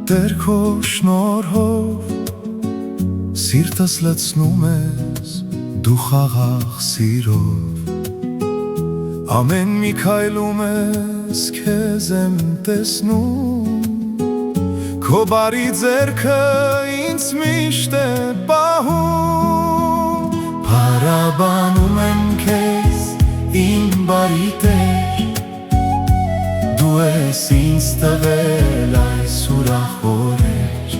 Տեր քո շնորհով սիրտս լցնում ես դու խաղաղ սիրով Ամեն մի քայլում ես քեզ եմ տեսնում Քո բարի ձեռքը ինձ միշտ է պահում Փառաբանում եմ քեզ իմ բարի Տեր Դու ես ինձ տվել այս ուրախ օրեր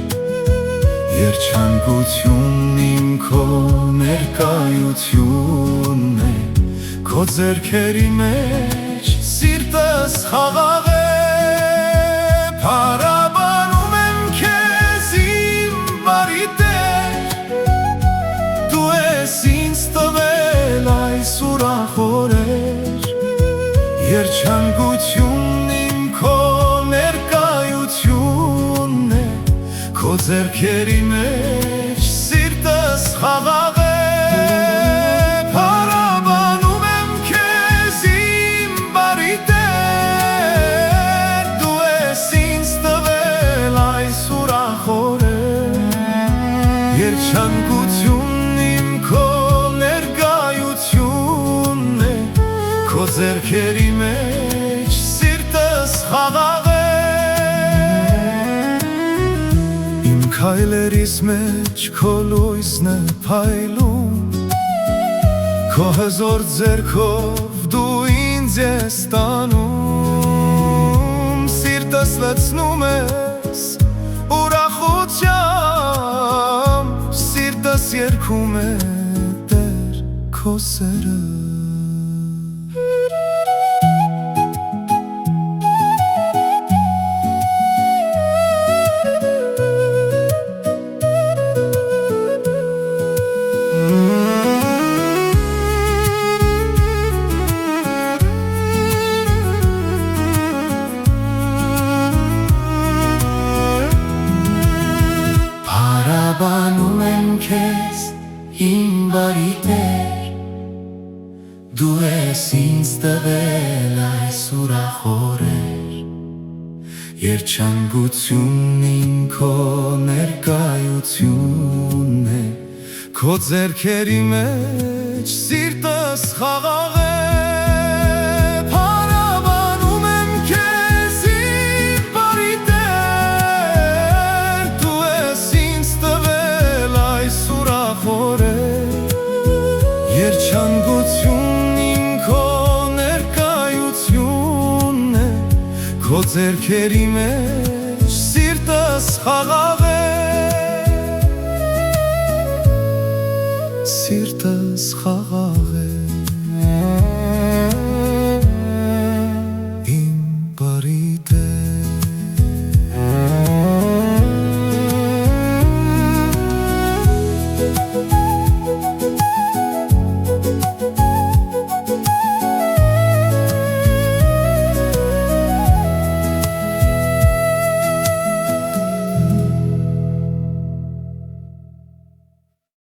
Երջանկությունն իմ քո ներկայությունն է Քո ձեռքերի մեջ սիրտս խաղաղ է Փառաբանում եմ քեզ իմ բարի Տեր Դու ես ինձ տվել այս ուրախ օրեր Երջանկությունն իմ քո ներկայությունն է Քո ձեռքերի մեջ սիրտս խաղաղ է Փառաբանում եմ քեզ իմ բարի Տեր Դու ես ինձ տվել այս ուրախ օրեր Երջանկությունն իմ քո ներկայությունն է Քո ձեռքերի մեջ սիրտս խաղաղ է Իմ քայլերիս մեջ քո լույսն է փայլում Քո հզոր ձեռքով դու ինձ ես տանում Սիրտս լցնում ես ուրախությամբ Սիրտս երգում է Տեր քո սերը Փառաբանում եմ քեզ իմ բարի Տեր Դու ես ինձ տվել այս ուրախ օրեր Երջանկությունն իմ քո ներկայությունն է Քո ձեռքերի մեջ սիրտս խաղաղ է Փառաբանում եմ քեզ իմ բարի Տեր Դու ես ինձ տվել այս ուրախ օրեր Երջանկությունն իմ քո ներկայությունն է Քո ձեռքերի մեջ սիրտս խաղաղ